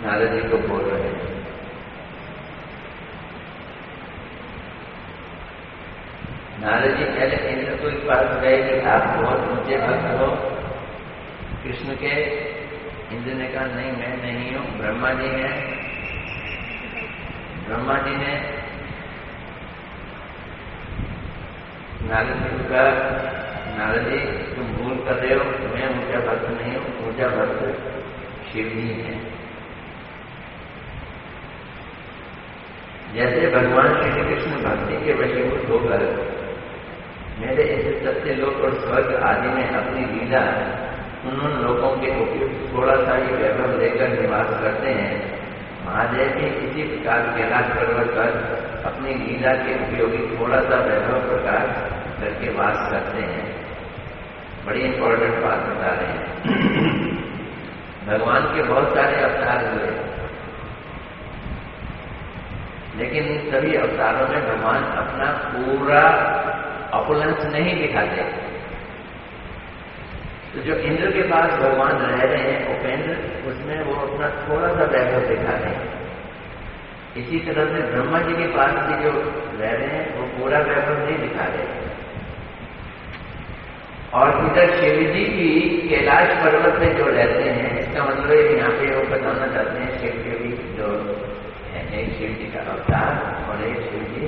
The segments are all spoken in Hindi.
नारद जी को बोल रहे हैं। नारद जी पहले इंद्र को इस बात गए कि आप बहुत ऊंचे भक्त हो कृष्ण के। इंद्र ने कहा नहीं, मैं नहीं हूं, ब्रह्मा जी हैं। ब्रह्मा जी ने नारद जी को कहा, नारद जी तुम भूल कर रहे हो, मैं ऊंचा भक्त नहीं हूं, ऊंचा भक्त शिव जी हैं। जैसे भगवान श्री कृष्ण भक्ति के वशीभूत होकर मेरे इस सत्य लोक और स्वर्ग आदि में अपनी लीला उन लोगों के उपयुक्त थोड़ा सा ही वैभव लेकर निवास करते हैं, महादेव भी इसी प्रकार कैलाश पर्वत पर अपनी लीला के उपयोगी थोड़ा सा वैभव प्रकाश करके वास करते हैं। बड़ी इंपॉर्टेंट बात बता रहे हैं। भगवान के बहुत सारे अवतार हुए, लेकिन इन सभी अवतारों में भगवान अपना पूरा ऑपुलेंस नहीं दिखाते। तो जो इंद्र के पास भगवान रह रहे हैं उपेंद्र, उसमें वो अपना थोड़ा सा वैभव दिखा रहे हैं। इसी तरह से ब्रह्मा जी के पास भी जो रह रहे हैं वो पूरा वैभव नहीं दिखा रहे। और इधर शिव जी भी कैलाश पर्वत में जो रहते हैं, इसका मतलब है यहाँ पे वो बताना चाहते हैं शिव के भी जो है, एक शिव जी का अवतार और एक शिव जी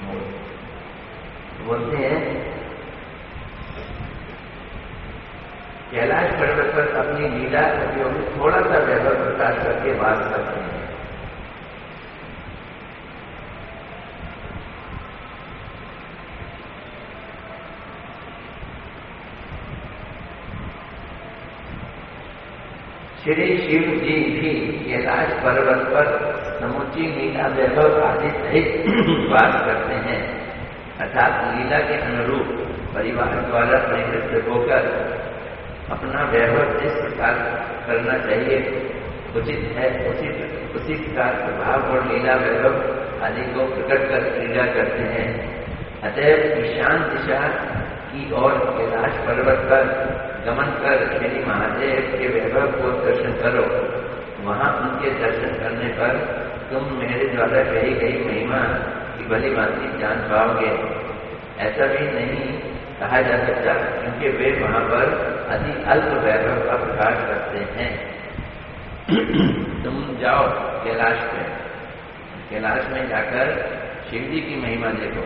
मूल। बोलते हैं कैलाश पर्वत पर अपनी लीला उपयोगी थोड़ा सा वैभव प्रकाश करके वास करते हैं। श्री शिव जी भी कैलाश पर्वत पर समुची लीला वैभव आदि सहित वास करते हैं, अर्थात लीला के अनुरूप परिवार द्वारा परिवृत्त होकर अपना वैभव जिस प्रकार करना चाहिए उचित है, उसी प्रकार स्वभाव और लीला वैभव आदि को प्रकट कर क्रीड़ा करते हैं। अतएव ईशान दिशा की ओर कैलाश पर्वत पर गमन कर श्री महादेव के वैभव को दर्शन करो। वहां उनके दर्शन करने पर तुम मेरे द्वारा कही गई महिमा की भली भांति जान पाओगे। ऐसा भी नहीं कहा जा सकता, क्योंकि वे वहां पर अति अल्प वैभव का प्रकाश करते हैं। तुम जाओ कैलाश में, कैलाश में जाकर शिव जी की महिमा देखो।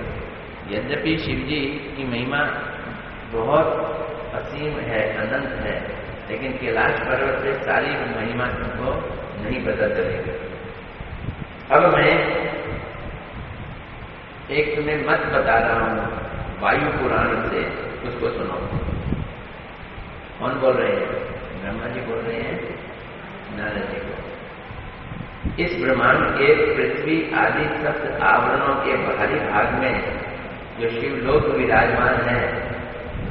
यद्यपि शिव जी की महिमा बहुत असीम है, अनंत है, लेकिन कैलाश पर्वत से सारी महिमा तुमको नहीं पता चलेगी। अब मैं एक तुम्हें मत बता रहा हूं वायु पुराण से, उसको सुनो। कौन बोल रहे हैं? ब्रह्मा जी बोल रहे हैं नारद जी को। इस ब्रह्मांड के पृथ्वी आदि सप्त आवरणों के बाहरी भाग में जो शिवलोक विराजमान है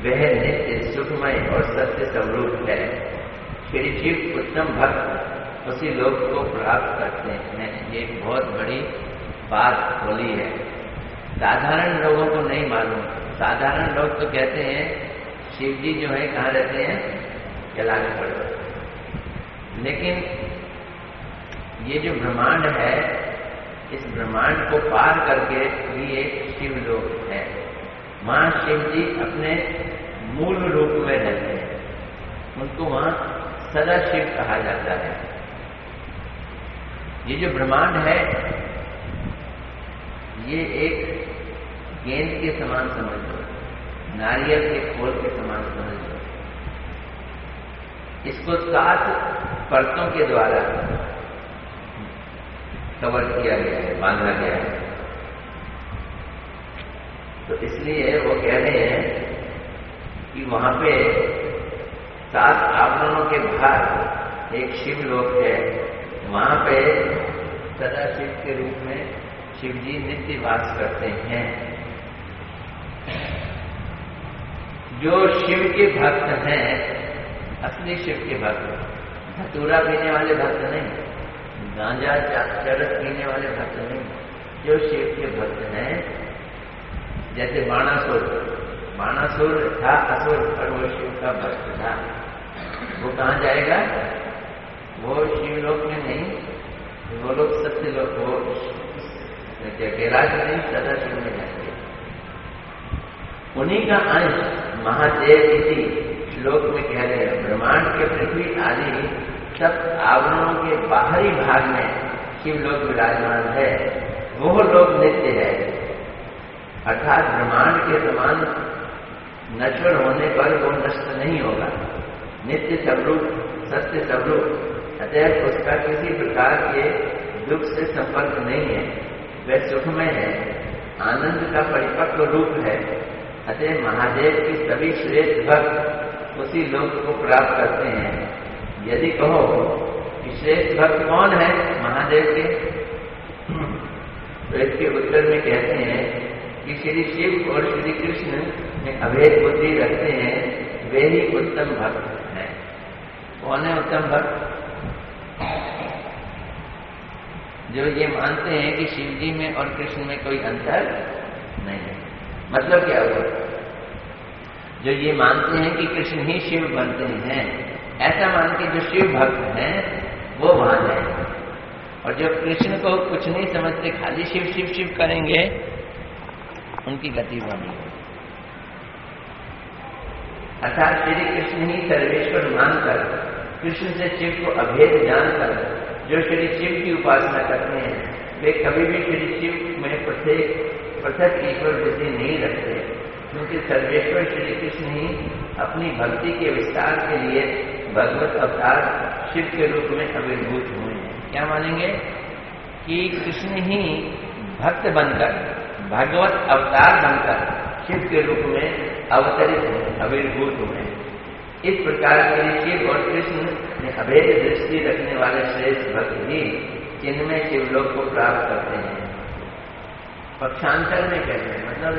वह नित्य सुखमय और सत्य स्वरूप है। श्री शिव उत्तम भक्त उसी लोक को प्राप्त करते हैं। ये एक बहुत बड़ी बात बोली है, साधारण लोगों को नहीं मालूम। साधारण लोग तो कहते हैं शिव जी जो है कहाँ रहते हैं? कैलाश पर्वत। लेकिन ये जो ब्रह्मांड है, इस ब्रह्मांड को पार करके भी एक शिवलोक है। वहां शिव जी अपने मूल रूप में रहते हैं, उनको वहां सदा शिव कहा जाता है। ये जो ब्रह्मांड है ये एक गेंद के समान समझ लो, नारियल के खोल के समान समझ लो। इसको 7 परतों के द्वारा कवर किया गया है, बांधा गया है। तो इसलिए वो कह रहे हैं कि वहां पे 7 आवरणों के बाहर एक शिवलोक है। वहां पे सदाशिव के रूप में शिव जी नित्य वास करते हैं। जो शिव के भक्त हैं, असली शिव के भक्त, धतूरा पीने वाले भक्त नहीं, गांजा चरस पीने वाले भक्त नहीं, जो शिव के भक्त हैं, जैसे बाणासुर था असुर, पर वो शिव का भक्त था। वो कहाँ जाएगा? वो शिवलोक में नहीं, वो लोग सत्य लोग, वो कैलाश में नहीं, सदा शिव में जाते। उन्हीं का अंश महादेव इसी श्लोक में कह रहे हैं, ब्रह्मांड के पृथ्वी आदि सब आवरणों के बाहरी भाग में शिवलोक विराजमान है। वो लोक नित्य है, अर्थात ब्रह्मांड के समान नश्वर होने पर वो नष्ट नहीं होगा। नित्य स्वरूप, सत्य स्वरूप, अतः उसका किसी प्रकार के दुख से संपर्क नहीं है। वह सुखमय है, आनंद का परिपक्व रूप है। अतः महादेव की सभी श्रेष्ठ भक्त उसी लोक को प्राप्त करते हैं। यदि कहो कि श्रेष्ठ भक्त कौन है महादेव के, तो इसके उत्तर में कहते हैं कि श्री शिव और श्री कृष्ण में अभेद बुद्धि रखते हैं, वे ही उत्तम भक्त हैं। कौन है उत्तम भक्त? जो ये मानते हैं कि शिव जी में और कृष्ण में कोई अंतर नहीं है। मतलब क्या हुआ? जो ये मानते हैं कि कृष्ण ही शिव बनते हैं, ऐसा मान के जो शिव भक्त हैं वो वहां जाएंगे, और जो कृष्ण को कुछ नहीं समझते, खाली शिव शिव शिव करेंगे, उनकी गति बनी। अर्थात श्री कृष्ण ही सर्वेश्वर मानकर, कृष्ण से शिव को अभेद जानकर जो श्री शिव की उपासना करते हैं, वे कभी भी श्री शिव में पृथक ईश्वर बुद्धि नहीं रखते, क्योंकि सर्वेश्वर श्री कृष्ण ही अपनी भक्ति के विस्तार के लिए भगवत अवतार शिव के रूप में आविर्भूत हुए हैं। क्या मानेंगे? कि कृष्ण ही भक्त बनकर, भगवत अवतार बनकर शिव के रूप में अवतरित आविर्भूत हुए। इस प्रकार के शिव और कृष्ण में अभेद दृष्टि रखने वाले श्रेष्ठ भक्त ही जिनमें शिवलोक को प्राप्त करते हैं। पक्षांतर में कहते हैं, मतलब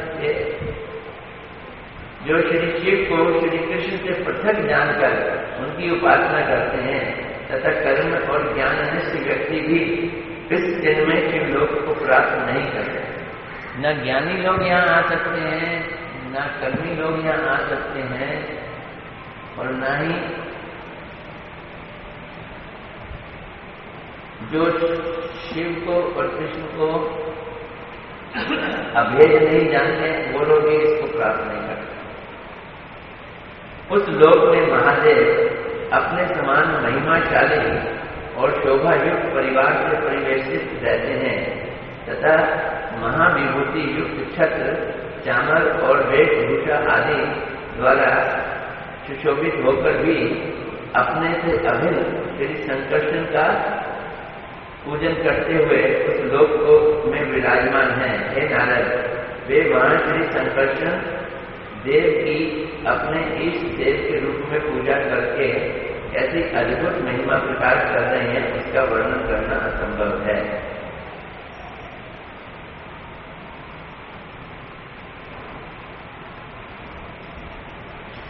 जो श्री शिव को श्री कृष्ण से पृथक जानकर उनकी उपासना करते हैं तथा कर्म और ज्ञान निष्ठ व्यक्ति भी इस जन्म में शिवलोक को प्राप्त नहीं करते। न ज्ञानी लोग यहाँ आ सकते हैं, न कर्मी लोग यहाँ आ सकते हैं, और न ही जो शिव को और कृष्ण को अभेद नहीं जानते, वो लोग भी इसको प्राप्त नहीं करते। उस लोक में महादेव अपने समान महिमाशाली और शोभा युक्त परिवार से परिवेशित रहते हैं तथा महाविभूति युक्त छत्र, चामर और वेशभूषा आदि द्वारा सुशोभित होकर भी अपने से अभिन्न श्री संकर्षण का पूजन करते हुए उस लोक को में विराजमान है। हे नारद, वे वहां श्री संकर्षण देव की अपने इष्ट देव के रूप में पूजा करके ऐसी अद्भुत महिमा प्रकाश कर रहे हैं, इसका वर्णन करना असंभव है।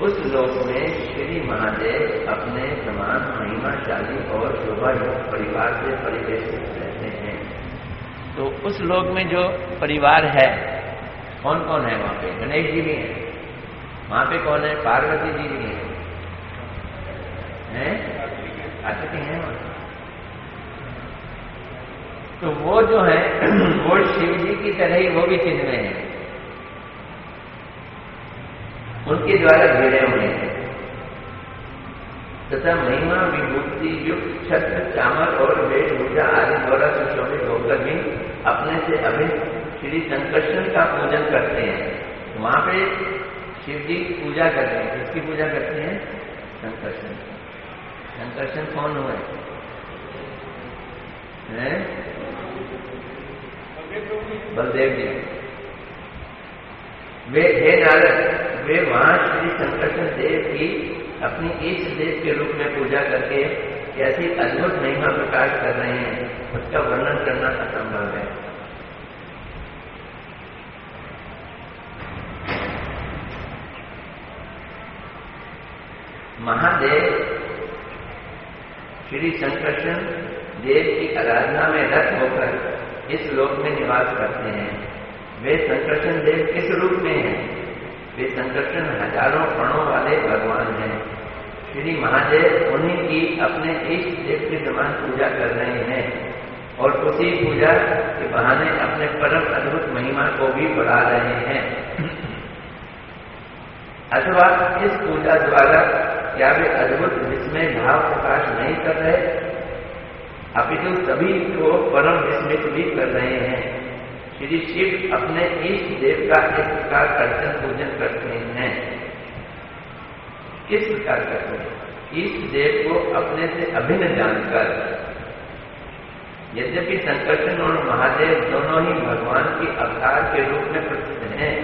उस लोक में श्री महादेव अपने समान महिमाशाली और शोभायुक्त परिवार से परिवेशित रहते हैं। तो उस लोक में जो परिवार है, कौन कौन है वहां पे? गणेश जी भी हैं वहां पे। कौन है? पार्वती जी भी हैं, कार्तिक हैं वहां। तो वो जो है वो शिव जी की तरह ही वो भी चिन्ह में है, उनके द्वारा घिरे हुए हैं तथा महिमा विभूति युक्त छत्र, चामर और वेशभूषा आदि द्वारा सुशोभित होकर भी अपने से अभिन्न श्री संकर्षण का पूजन करते हैं। वहां पे शिव जी पूजा करते हैं। किसकी पूजा करते हैं? संकर्षण। संकर्षण कौन हुए? बलदेव जी। वे हे नारद, वे वहां श्री संकर्षण देव की अपनी इष्ट देव के रूप में पूजा करके कैसी अद्भुत महिमा प्रकाश कर रहे हैं, उसका वर्णन करना असंभव है। महादेव श्री संकर्षण देव की आराधना में रत होकर इस लोक में निवास करते हैं। वे संकर्षण देव किस रूप में हैं? वे संकर्षण हजारों प्राणों वाले भगवान हैं। श्री महादेव उन्हीं की अपने इष्ट देव के समान पूजा कर रहे हैं और उसी पूजा के बहाने अपने परम अद्भुत महिमा को भी बढ़ा रहे हैं। अथवा इस पूजा द्वारा क्या वे अद्भुत विस्मय भाव प्रकाश नहीं कर रहे, अपितु सभी को परम विस्मित भी कर रहे हैं। श्री शिव अपने इष्ट देव का इस प्रकार अर्चन पूजन करते हैं। किस प्रकार करते हैं? इष्ट देव को अपने से अभिन्न जानकर। यद्यपि संकर्षण और महादेव दोनों ही भगवान के अवतार के रूप में प्रसिद्ध हैं,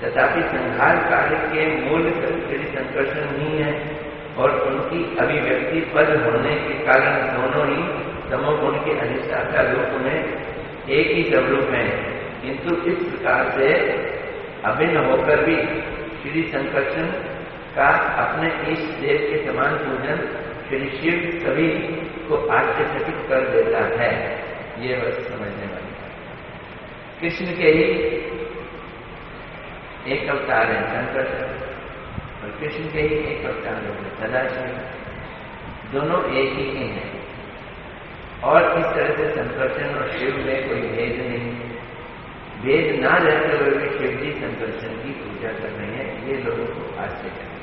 तथापि संहार कार्य के मूल श्री संकर्षण ही है और उनकी अभिव्यक्ति पद होने के कारण दोनों ही तमोगुण के अधिष्ठाता रूप में एक ही स्वरूप है। किंतु इस प्रकार से अभिन्न होकर भी श्री संकर्षण का अपने इष्ट देव के समान पूजन श्री शिव सभी को आश्चर्यचकित कर देता है। ये बस समझने वाली। कृष्ण के ही एक अवतार है संकर्षण और कृष्ण के ही एक अवतार है सदाशिव, दोनों एक ही के हैं और इस तरह से संकर्षण और शिव में कोई भेद नहीं है। भेद ना रहते हुए भी शिव जी संकर्षण की पूजा कर रहे हैं, ये लोगों को आश्चर्य।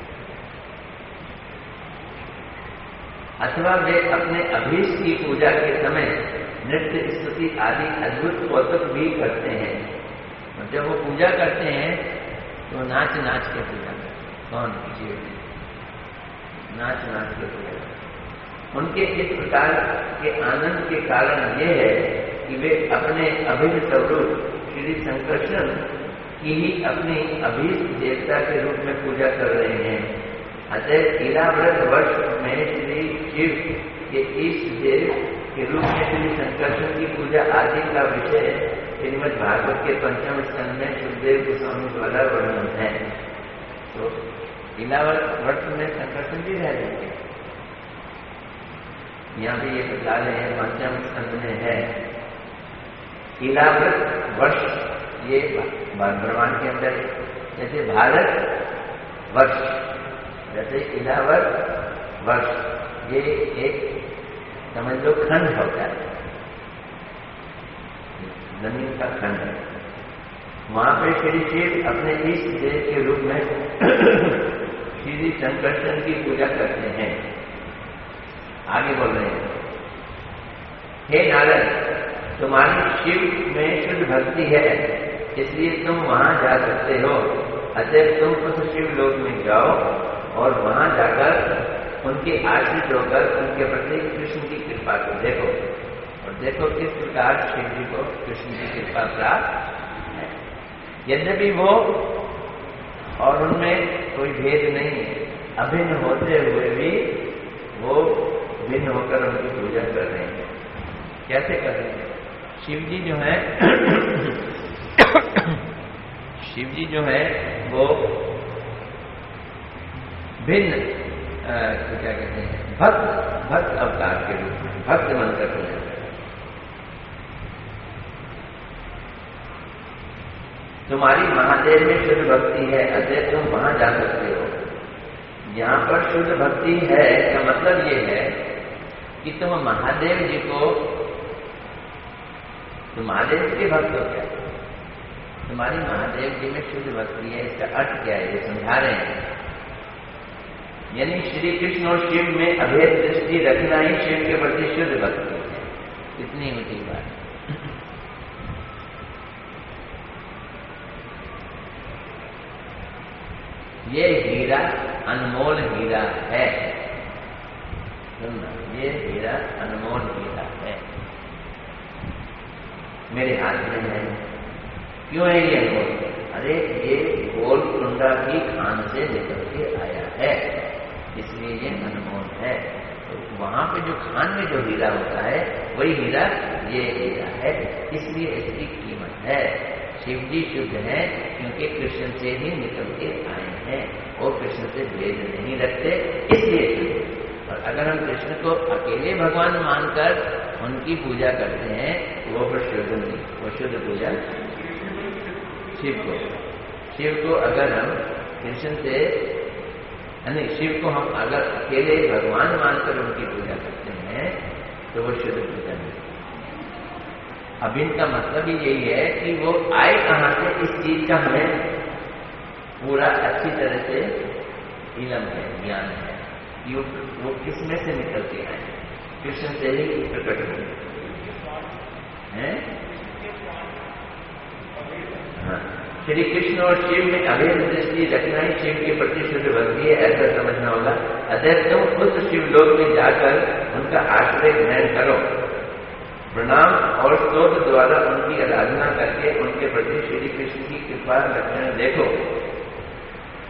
अथवा वे अपने अभीष्ट की पूजा के समय नृत्य स्तुति आदि अद्भुत कौतुक भी करते हैं। और जब वो पूजा करते हैं तो नाच नाच के पूजा करते हैं। कौन? शिव जी नाच नाच के पूजा करते हैं। उनके इस प्रकार के आनंद के कारण ये है कि वे अपने अभिन्न स्वरूप श्री संकर्षण की ही अपनी अभीष्ट देवता के रूप में पूजा कर रहे हैं। अतः इलाव्रत वर्ष में श्री शिव के इष्ट देव के रूप में श्री संकर्षण की पूजा आदि का विषय श्रीमद् भागवत के 5वें स्कंध में सुखदेव गोस्वामी द्वारा वर्णन है। तो इलाव्रत वर्ष में संकर्षण भी रह जाएंगे। यहाँ भी ये बता रहे हैं 5वें स्कंध में है इलाव्रत वर्ष। ये ब्रह्मांड के अंदर जैसे भारत वर्ष, जैसे इलावर वर्ष, ये एक समझ लो खंड होता है, जमीन का खंड है। वहां पे श्री शिव अपने इष्ट देव के रूप में श्री संकर्षण की पूजा करते हैं। आगे बोल रहे हैं, हे नारद, तुम्हारी शिव में शुद्ध भक्ति है, इसलिए तुम वहां जा सकते हो। अतः तुम उस शिव लोक में जाओ और वहां जाकर उनके आश्रित होकर उनके प्रति कृष्ण की कृपा को देखो और देखो किस प्रकार शिव जी को कृष्ण की कृपा प्राप्त है। यद्यपि वो और उनमें कोई भेद नहीं है, अभिन्न होते हुए भी वो भिन्न होकर उनकी पूजा कर रहे हैं। कैसे कर रहे हैं? शिव जी जो है शिव जी जो है वो भिन्न तो क्या कहते हैं भक्त अवतार के रूप में भक्त बनकर पूजा करते हैं। तुम्हारी महादेव में शुद्ध भक्ति है, अतः तुम वहां जा सकते हो। यहाँ पर शुद्ध भक्ति है का मतलब ये है कि तुम महादेव जी को, तुम महादेव के भक्त हो क्या? तुम्हारी महादेव जी में शुद्ध भक्ति है, इसका अर्थ क्या है ये समझा रहे हैं। यानी श्री कृष्ण और शिव में अभेद दृष्टि रखना ही शिव के प्रति शुद्ध भक्ति है। कितनी ऊंची बात। ये हीरा अनमोल हीरा है, सुनना, ये हीरा अनमोल हीरा है, मेरे हाथ में है। क्यों है ये अनमोल? अरे ये गोलकुंडा की खान से निकल के आया है, इसलिए ये अनमोल है। तो वहां पे जो खान में जो हीरा होता है वही हीरा ये हीरा है, इसलिए इसकी कीमत है। शिव जी शुद्ध है क्योंकि कृष्ण से ही निकल के आए हैं और कृष्ण से भेद नहीं रखते, इसलिए शुद्ध। और अगर हम कृष्ण को अकेले भगवान मानकर उनकी पूजा करते हैं वो फिर शुद्ध नहीं, वो शुद्ध पूजा शिव को अगर हम कृष्ण से यानी शिव को हम अगर अकेले भगवान मानकर उनकी पूजा करते हैं तो वो शुद्ध पूजा नहीं। अब इनका मतलब ही यही है कि वो आए कहां से, इस चीज का हमें पूरा अच्छी तरह से इल्म है, ज्ञान है कि वो किस में से निकल के आए, कृष्ण से ही प्रकट हुए हैं। हाँ, श्री कृष्ण और शिव में अभेद दृष्टि रखना ही शिव के प्रति शुद्ध भक्ति है, ऐसा समझना होगा। अतः तुम उस शिवलोक में जाकर उनका आश्रय ग्रहण करो, प्रणाम और स्तोत्र द्वारा उनकी आराधना करके उनके प्रति श्री कृष्ण की कृपा लक्षण देखो।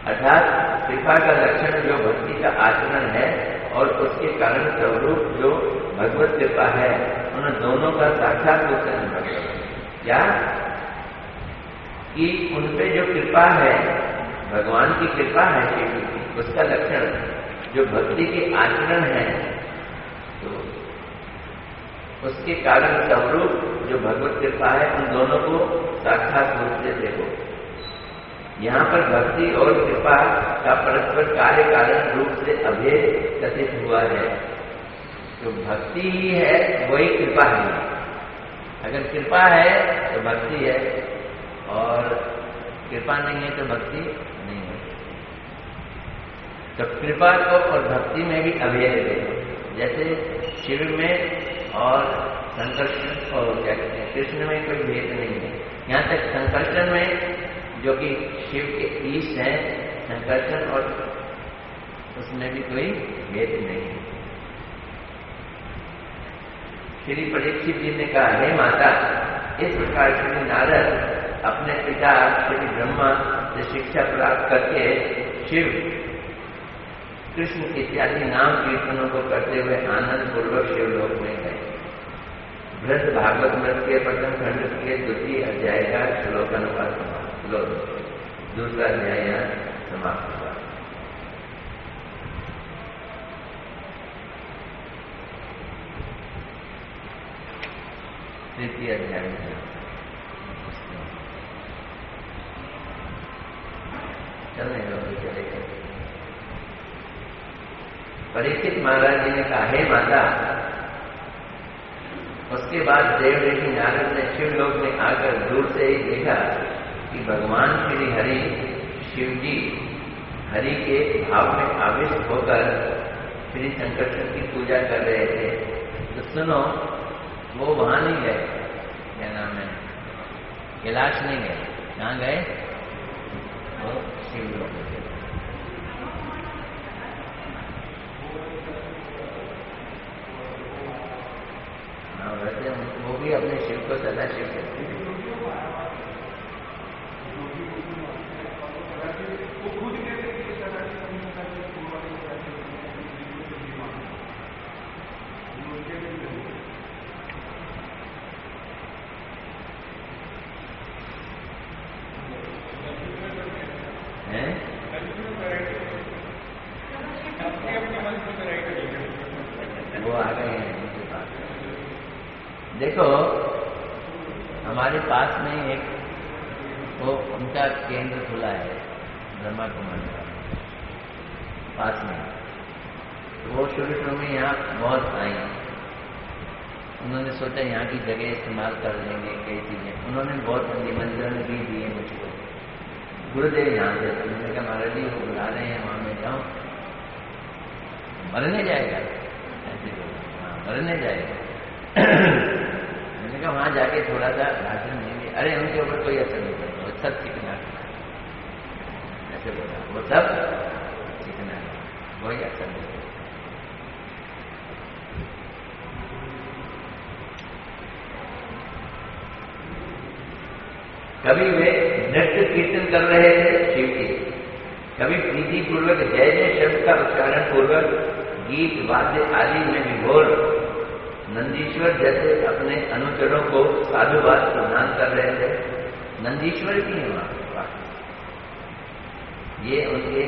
अर्थात कृपा का लक्षण जो भक्ति का आचरण है और उसके कारण स्वरूप जो भगवत कृपा है, उन दोनों का साक्षात रूप से अनुभव करो। क्या कि उनपे जो कृपा है, भगवान की कृपा है शिव की, उसका लक्षण जो भक्ति के आचरण है, तो उसके कारण स्वरूप जो भगवत कृपा है, उन दोनों को साक्षात रूप से देखो। यहाँ पर भक्ति और कृपा का परस्पर कार्य कारण रूप से अभेद कथित हुआ है। तो भक्ति ही है वही कृपा है। अगर कृपा है तो भक्ति है और कृपा नहीं है तो भक्ति नहीं है। तो कृपा को और भक्ति में भी अभेद देखो। जैसे शिव में और संकर्षण और क्या कहते हैं कृष्ण में कोई भेद नहीं है। यहाँ तक संकर्षण में जो कि शिव के ईश हैं, संकर्षण और उसमें भी कोई भेद नहीं है। श्री परीक्षित जी ने कहा, हे माता, इस प्रकार श्री नारद अपने पिता श्री ब्रह्मा से शिक्षा प्राप्त करके शिव कृष्ण इत्यादि नाम कीर्तनों को करते हुए आनंद पूर्वक शिवलोक में गए। बृहद भागवत मृत के प्रथम खंड के द्वितीय अध्याय का श्लोकानुवाद समाप्त, दूसरा अध्याय यहाँ समाप्त हुआ। तृतीय अध्याय चलने लोग चलेगा। परीक्षित महाराज जी ने कहा, हे माता, उसके बाद देव ऋषि नारद ने शिवलोक में आकर दूर से ही देखा कि भगवान श्री हरि शिव जी हरि के भाव में आविष्ट होकर श्री संकर्षण की पूजा कर रहे थे। तो सुनो, वो वहां नहीं गए, क्या नाम है, कैलाश नहीं गए। कहाँ गए? वो शिवलोक में। वैसे वो भी अपने शिव को सदा शिव कहते हैं। वो आ गए हैं उनके पास। देखो, हमारे पास में एक वो उनका केंद्र खुला है, ब्रह्मा कुमारी का पास में। वो शुरू में यहाँ बहुत आई, उन्होंने सोचा यहाँ की जगह इस्तेमाल कर लेंगे कई चीजें। उन्होंने बहुत निमंत्रण भी दिए मुझको, गुरुदेव यहाँ से। उन्होंने कहा, महाराज जी वो बुला रहे हैं, वहां में जाओ। मरने जाएगा, ऐसे बोला, हाँ मरने जाएगा। मैंने कहा वहां जाके थोड़ा सा भाषण देंगे। अरे उनके ऊपर कोई असर नहीं पड़ेगा, वो सब चिकना है, ऐसे बोला, वो सब चिकना है, कोई असर नहीं पड़ेगा। कभी वे नृत्य कीर्तन कर रहे थे शिव की, कभी प्रीति पूर्वक जय जय शब्द का उच्चारण पूर्वक गीत वाद्य आदि में विभोर नंदीश्वर जैसे अपने अनुचरों को साधुवाद प्रदान कर रहे थे। नंदीश्वर की है वहां, ये उनके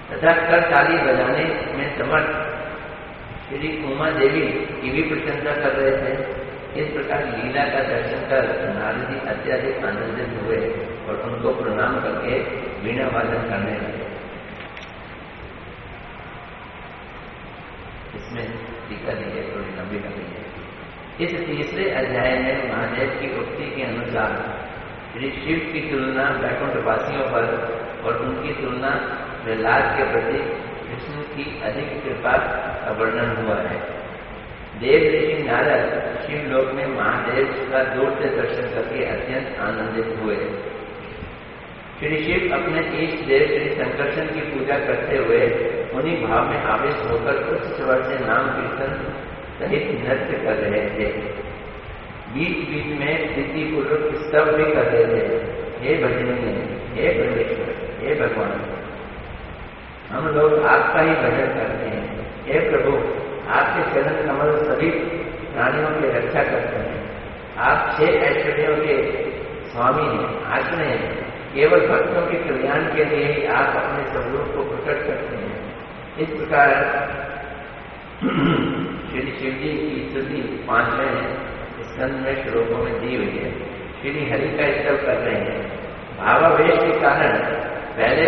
तथा कर ताली बजाने में समर्थ श्री उमा देवी की भी प्रशंसा कर रहे थे। इस प्रकार लीला का दर्शन कर नारद जी अत्यधिक आनंदित हुए और उनको प्रणाम करके वीणा वादन करने लगे। इसमें टीका दी है, थोड़ी लंबी लगी है। इस तीसरे अध्याय में महादेव की उक्ति के अनुसार श्री शिव की तुलना वैकुंठवासियों पर और उनकी तुलना प्रहलाद के प्रति विष्णु की अधिक कृपा का वर्णन हुआ है। देव ऋषि नारद शिवलोक में महादेव का दूर से दर्शन करके अत्यंत आनंदित हुए। श्री शिव अपने इष्ट देव श्री संकर्षण की पूजा करते हुए उन्हीं भाव में आवेश होकर उच्च स्वर से नाम कीर्तन सहित नृत्य कर रहे थे। बीच बीच में प्रीतिपूर्वक स्तव भी कर रहे थे, हे भजनीय, हे परमेश्वर, हे भगवान, हम लोग आपका ही भजन करते हैं। हे प्रभु, आपके चरण कमल सभी प्राणियों की रक्षा करते हैं। आप 6 ऐश्वर्यों के स्वामी हैं, आश्रय हैं। केवल भक्तों के कल्याण के लिए ही आप अपने स्वरूप को प्रकट करते हैं। इस प्रकार श्री शिव जी की स्तुति 5वें स्कंद में श्लोकों में दी हुई है। श्री हरि का स्तव कर रहे हैं। भावावेश के कारण पहले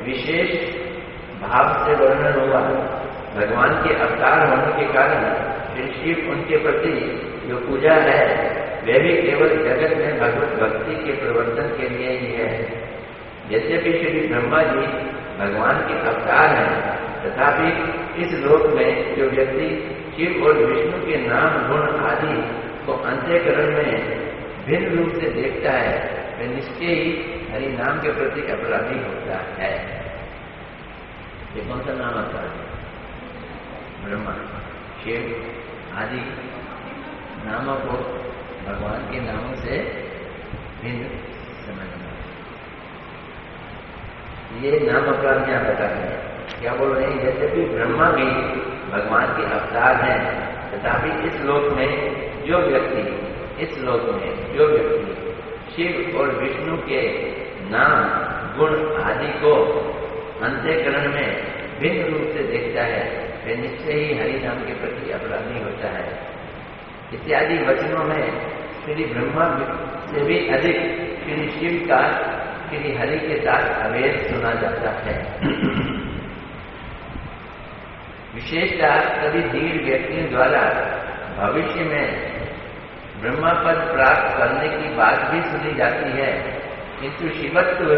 विशेष भाव से वर्णन हुआ। भगवान के अवतार होने के कारण श्री शिव उनके प्रति जो पूजा है वह भी केवल जगत में भगवत भक्ति के प्रवर्तन के लिए ही है। यद्यपि श्री ब्रह्मा जी भगवान के अवतार हैं, तथापि इस लोक में जो व्यक्ति शिव और विष्णु के नाम गुण आदि को अंतःकरण में भिन्न रूप से देखता है वह निश्चय ही हरि नाम के प्रति अपराधी होता है। ये कौन सा नाम आता है? ब्रह्मा, शिव आदि नामों को भगवान के नामों से भिन्न समझना। ये नाम अपराध यहाँ बता रहे हैं। क्या बोल रहे हैं? यद्यपि ब्रह्मा भी भगवान के अवतार हैं, तथापि इस लोक में जो व्यक्ति शिव और विष्णु के नाम गुण आदि को अंतःकरण में भिन्न रूप से देखता है वह निश्चय ही हरि नाम के प्रति अपराधी होता है। इत्यादि वचनों में श्री ब्रह्मा से भी अधिक श्री शिव का श्री हरि के साथ अभेद सुना जाता है। विशेषतः सभी धीर व्यक्तियों द्वारा भविष्य में ब्रह्मा पद प्राप्त करने की बात भी सुनी जाती है, किंतु शिवत्व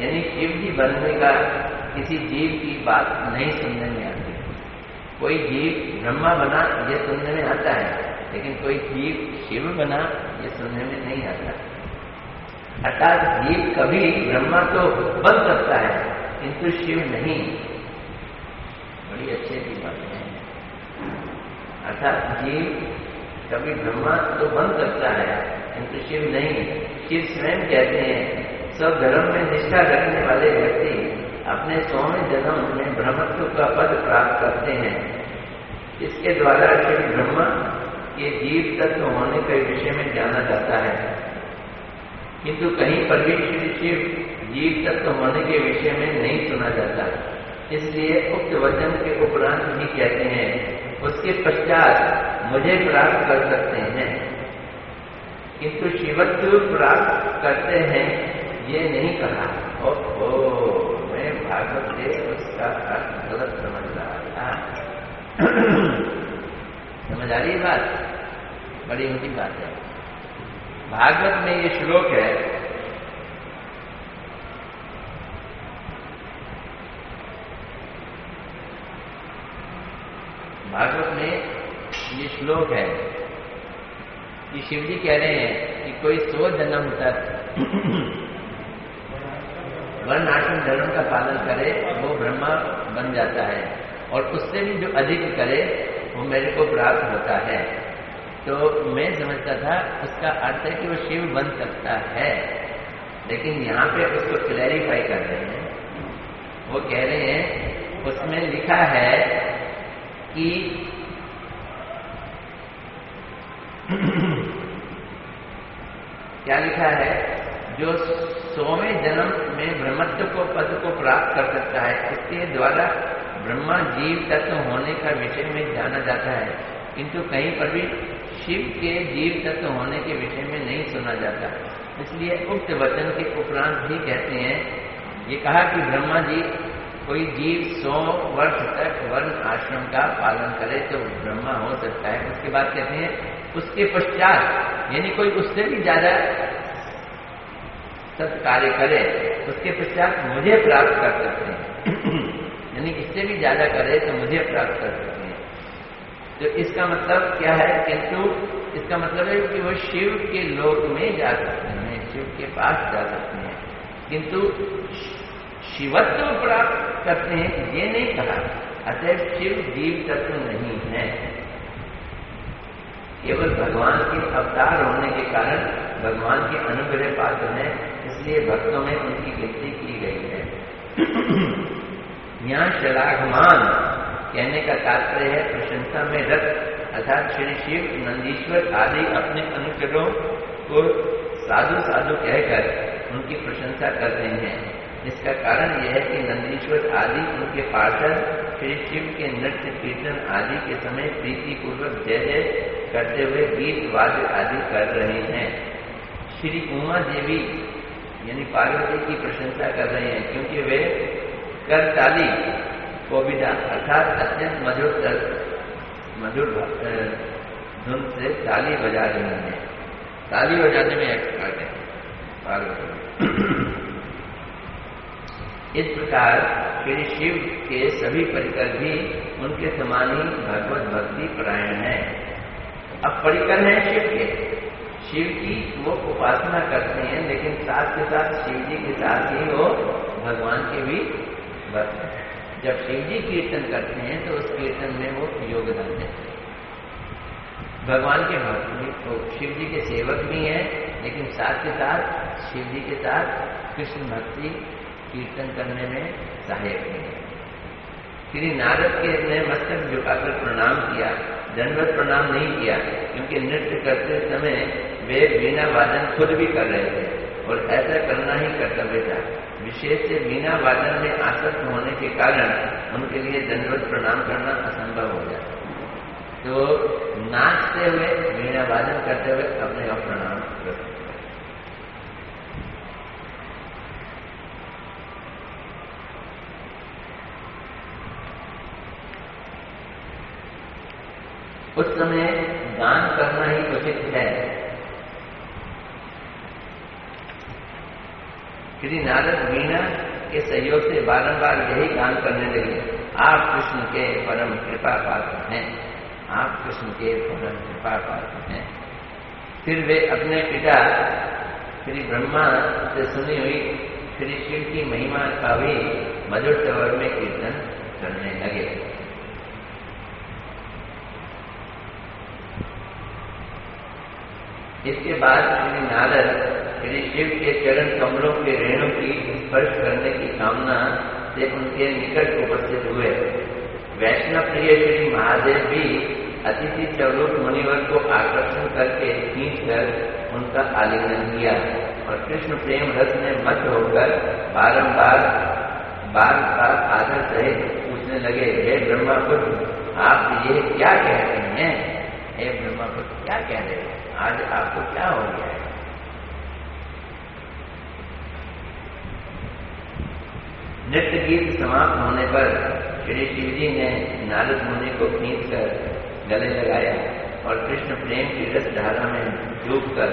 यानी शिव जी बनने का किसी जीव की बात नहीं सुनने में आती। कोई जीव ब्रह्मा बना ये सुनने में आता है, लेकिन कोई जीव शिव बना ये सुनने में नहीं आता। अर्थात जीव कभी ब्रह्मा तो बन सकता है किंतु शिव नहीं। बड़ी अच्छी की बात है। अर्थात जीव कभी ब्रह्मा तो बन सकता है किंतु शिव नहीं। शिव स्वयं कहते हैं, सब धर्म में निष्ठा रखने वाले व्यक्ति अपने 100वें जन्म में ब्रह्मत्व का पद प्राप्त करते हैं। इसके द्वारा श्री ब्रह्मा के जीव तत्व होने के विषय में जाना जाता है, किंतु कहीं पर भी श्री शिव जीव तत्व होने के विषय में नहीं सुना जाता। इसलिए उक्त वचन के उपरांत ही कहते हैं, उसके पश्चात मुझे प्राप्त कर सकते हैं, किंतु शिवत्व प्राप्त करते हैं ये नहीं कहा। मैं भागवत से उसका अर्थ गलत समझ रहा था। समझ आ रही बात? बड़ी ऊंची बात है। भागवत में ये श्लोक है, भागवत में ये श्लोक है कि शिव जी कह रहे हैं कि कोई 100 जन्म तक वर्ण आश्रम धर्म का पालन करे वो ब्रह्मा बन जाता है, और उससे भी जो अधिक करे वो मेरे को प्राप्त होता है। तो मैं समझता था उसका अर्थ है कि वो शिव बन सकता है, लेकिन यहाँ पे उसको क्लैरिफाई कर रहे हैं। वो कह रहे हैं उसमें लिखा है कि क्या लिखा है? जो 100वें जन्म में ब्रह्मत्व को पद को प्राप्त कर सकता है, इसके द्वारा ब्रह्मा जीव तत्व होने का विषय में जाना जाता है, किंतु कहीं पर भी शिव के जीव तत्व होने के विषय में नहीं सुना जाता। इसलिए उक्त वचन के उपरांत ही कहते हैं, ये कहा कि ब्रह्मा जी कोई जीव 100 वर्ष तक वर्ण आश्रम का पालन करे तो ब्रह्मा हो सकता है। उसके बाद कहते हैं उसके पश्चात, यानी कोई उससे भी ज्यादा सत्कार्य करे उसके पश्चात मुझे प्राप्त कर सकते हैं। यानी इससे भी ज्यादा करे तो मुझे प्राप्त कर सकते हैं। तो इसका मतलब क्या है? किंतु इसका मतलब है कि वो शिव के लोक में जा सकते हैं, शिव के पास जा सकते हैं, किंतु शिवत्व प्राप्त करते हैं ये नहीं कहा। अतः शिव जीव तत्व नहीं है, केवल भगवान के अवतार होने के कारण भगवान के अनुग्रह पात्र है, इसलिए भक्तों में उनकी गिनती की गई है। यहाँ श्लाघमान कहने का तात्पर्य है प्रशंसा में रत, अर्थात श्री शिव नंदीश्वर आदि अपने अनुचरों को साधु साधु कहकर उनकी प्रशंसा कर रहे हैं। इसका कारण यह है कि नंदीश्वर आदि उनके पार्षद श्री शिव के नृत्य कीर्तन आदि के समय प्रीति पूर्वक जय जय करते हुए गीत वाद्य आदि कर रहे हैं। श्री उमा देवी यानी पार्वती की प्रशंसा कर रहे हैं, क्योंकि वे करताली कोविदा अर्थात अत्यंत मधुर धुन से ताली बजा रहे हैं। ताली बजाने में एक्सपर्ट है पार्वती। इस प्रकार श्री शिव के सभी परिकर भी उनके समान ही भगवत भक्ति परायण है। अब परिकर हैं शिव के, शिव की वो उपासना करते हैं, लेकिन साथ के साथ शिव जी के साथ ही वो भगवान के भी भक्त हैं। जब शिव जी कीर्तन करते हैं तो उस कीर्तन में वो योगदान देते हैं। भगवान के भक्त भी तो शिव जी के सेवक भी हैं, लेकिन साथ के साथ शिव जी के साथ कृष्ण भक्ति कीर्तन करने में सहायक है। श्री नारद के ने मस्तक झुकाकर प्रणाम किया, दंडवत प्रणाम नहीं किया, क्योंकि नृत्य करते समय वे वीणा वादन खुद भी कर रहे थे और ऐसा करना ही कर्तव्य था। विशेष से वीणा वादन में आसक्त होने के कारण उनके लिए दंडवत प्रणाम करना असंभव हो जाता। तो नाचते हुए वीणा वादन करते हुए अपने आप प्रणाम करते। उस समय गान करना ही उचित है। श्री नारद वीणा के सहयोग से बारंबार यही गान करने लगे, आप कृष्ण के परम कृपा पात्र हैं, आप कृष्ण के परम कृपा पात्र हैं। फिर वे अपने पिता श्री ब्रह्मा से सुनी हुई श्री शिव की महिमा का भी मधुर स्वर में कीर्तन करने लगे। इसके बाद श्री नारद श्री शिव के चरण कमलों के रेणु की स्पर्श करने की कामना से उनके निकट उपस्थित हुए। वैष्णव प्रिय श्री महादेव भी अतिथि स्वरूप मुनिवर को आकर्षण करके खींचकर उनका आलिंगन किया और कृष्ण प्रेम रस में मत होकर बार बार आदर सहित पूछने लगे, हे ब्रह्मा पुत्र, आप ये क्या कह रहे हैं? हे ब्रह्मा पुत्र, क्या कह रहे हैं? आज आपको क्या हो गया है? नृत्य गीत समाप्त होने पर श्री शिवजी ने नारद मुनि को खींचकर गले लगाया और कृष्ण प्रेम की रस धारा में डूबकर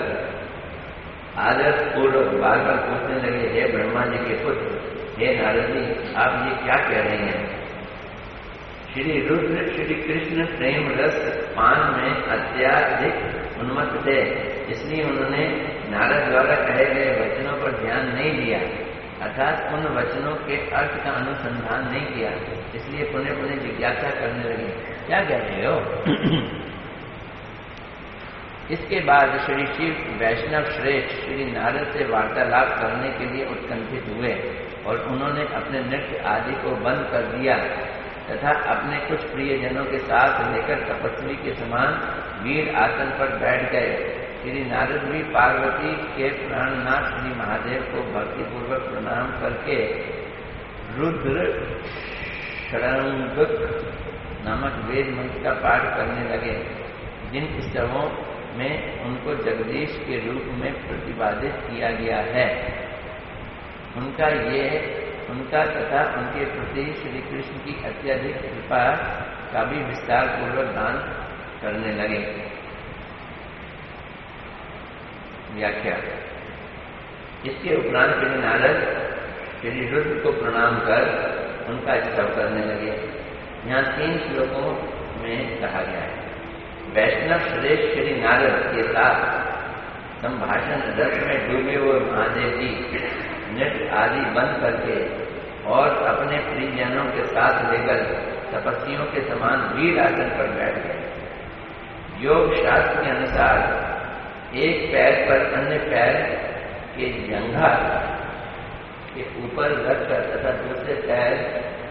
आदर पूर्वक बार बार पूछने लगे, हे ब्रह्मा जी के पुत्र, हे नारद जी, आप ये क्या कह रहे हैं? श्री रुद्र श्री कृष्ण प्रेम रस पान में अत्याधिक उन्मत्त थे, इसलिए उन्होंने नारद द्वारा कहे गए वचनों पर ध्यान नहीं दिया, अर्थात उन वचनों के अर्थ का अनुसंधान नहीं किया, इसलिए पुनः पुनः जिज्ञासा करने लगे, क्या कह रहे हो? इसके बाद श्री शिव वैष्णव श्रेष्ठ श्री नारद से वार्तालाप करने के लिए उत्कंठित हुए और उन्होंने अपने नृत्य आदि को बंद कर दिया तथा अपने कुछ प्रियजनों के साथ लेकर तपस्वी के समान वीर आसन पर बैठ गए। श्री नारद भी पार्वती के प्राणनाथ श्री महादेव को भक्तिपूर्वक प्रणाम करके रुद्र षडंगक नामक वेद मंत्र का पाठ करने लगे, जिन स्तवों में उनको जगदीश के रूप में प्रतिपादित किया गया है। उनका ये उनका तथा उनके प्रति श्री कृष्ण की अत्यधिक कृपा का भी विस्तार पूर्वक दान करने लगे। व्याख्या। इसके उपरांत श्री नारद श्री रुद्र को प्रणाम कर उनका स्तव करने लगे। यहाँ 3 श्लोकों में कहा गया है। वैष्णव श्रेष्ठ श्री नारद के साथ संभाषण रस में डूबे हुए महादेव जी नृत्य आदि बंद करके और अपने प्रियजनों के साथ लेकर तपस्वियों के समान वीर आसन पर बैठ गए। योग शास्त्र के अनुसार एक पैर पर अन्य पैर के जंघा के ऊपर रखकर तथा दूसरे पैर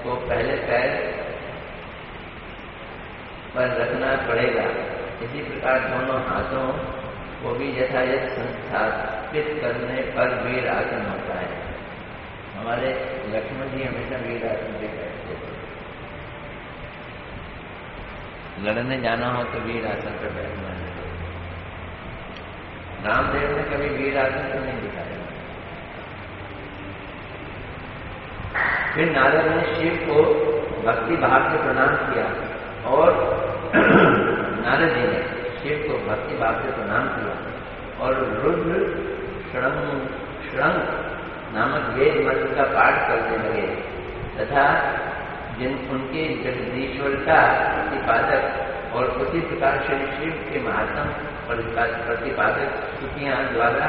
को पहले पैर पर रखना पड़ेगा। इसी प्रकार दोनों हाथों को भी यथायथ संस्थापित करने पर वीर आसन होता है। हमारे लक्ष्मण जी हमेशा वीर आसन पे बैठते थे। लड़ने जाना हो तो वीर आसन पर बैठना है। रामदेव ने कभी वीर आसन तो नहीं दिखाया। फिर नारद ने शिव को भक्ति भाव से प्रणाम किया और नारद जी ने शिव को भक्ति भाव से प्रणाम किया और रुद्र शृंग नामक वेद मंत्र का पाठ करने लगे तथा उनके जगदीश्वरता प्रतिपादक और उसी प्रकार श्री शिव के महात्म प्रतिपादक स्तुतियां द्वारा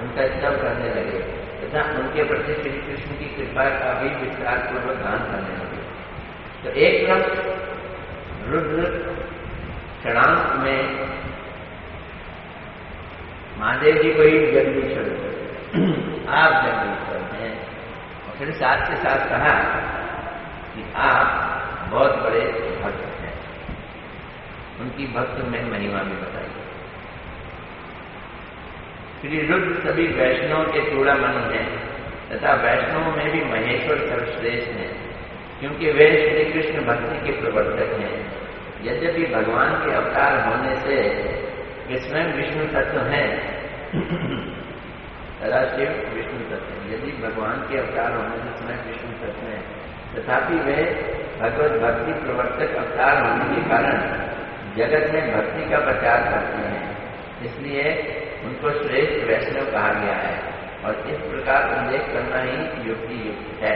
उनका स्तव करने लगे तथा उनके प्रति श्री कृष्ण की कृपा का भी विस्तार पूर्वक गान करने लगे। तो एक तरफ रुद्र षडांक में महादेव जी को ही जगदीश्वर आप जगदीश्वर हैं और फिर साथ के साथ कहा कि आप बहुत बड़े भक्त हैं। उनकी भक्त में महिमा भी बताई। श्री रुद्र सभी वैष्णव के चूड़ामणि हैं तथा वैष्णवों में भी महेश्वर सर्वश्रेष्ठ हैं क्योंकि वे श्री कृष्ण भक्ति के प्रवर्तक हैं। यद्यपि भगवान के अवतार होने से वे स्वयं विष्णु तत्व हैं सदाशिव विष्णु तत्व। यदि भगवान के अवतार होने से स्वयं विष्णु तत्व हैं तथापि वे भगवत भक्ति प्रवर्तक अवतार होने के कारण जगत में भक्ति का प्रचार करते हैं। इसलिए उनको श्रेष्ठ वैष्णव कहा गया है और इस प्रकार उल्लेख करना ही युक्ति युक्त है।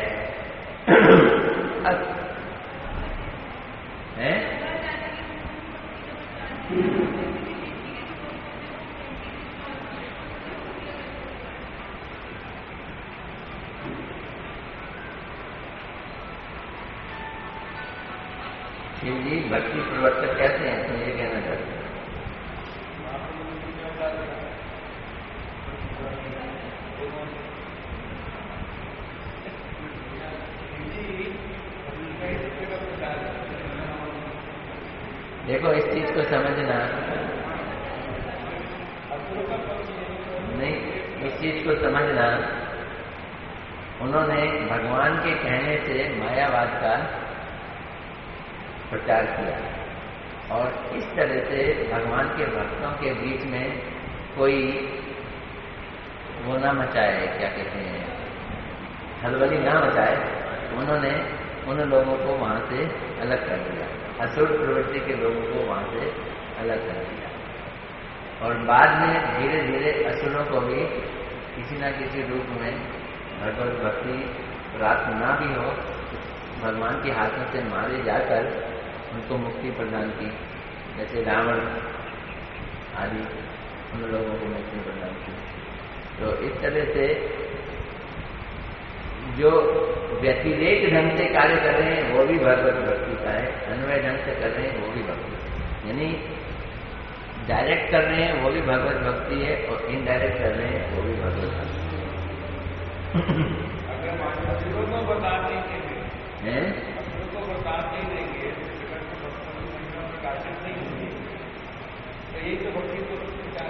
शिव जी भक्ति प्रवर्तक कैसे हैं तुम ये कहना चाहते हैं? देखो इस चीज को समझना नहीं, इस चीज को समझना उन्होंने भगवान के कहने से मायावाद का प्रचार किया और इस तरह से भगवान के भक्तों के बीच में कोई वो ना मचाए, क्या कहते हैं, हलबली ना मचाए। उन्होंने उन लोगों को वहां से अलग कर दिया, असुर प्रवृत्ति के लोगों को वहां से अलग कर दिया और बाद में धीरे धीरे असुरों को भी किसी न किसी रूप में भगवत भक्ति प्राप्त ना भी हो भगवान के हाथों से मारे जाकर उनको मुक्ति प्रदान की। जैसे रावण आदि उन लोगों को मुक्ति प्रदान की। तो इस तरह से जो व्यतिरेक ढंग से कार्य कर रहे हैं वो भी भगवत भक्ति का है, अन्वय ढंग से कर रहे हैं वो भी भक्ति, यानी डायरेक्ट कर रहे हैं वो भी भगवत भक्ति है और इनडायरेक्ट कर रहे हैं वो भी भगवत भक्ति है।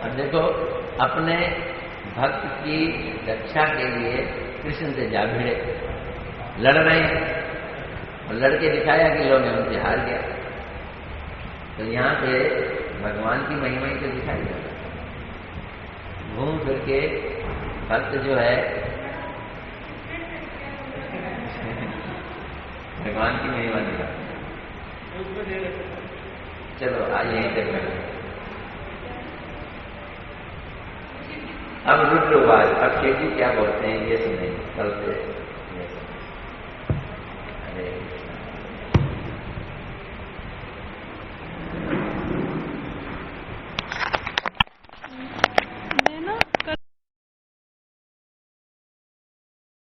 अब देखो अपने भक्त की रक्षा के लिए कृष्ण से जा भिड़े, लड़ रहे हैं और लड़के दिखाया कि लोग उनसे हार गया। तो यहाँ पे भगवान की महिमा ही तो दिखाई जाता है। घूम फिर के भक्त जो है भगवान की महिमा दिखाते हैं। चलो आइए इधर बैठे। अब रुद्रवाद, अब शेठ जी क्या बोलते हैं ये सुने कल से।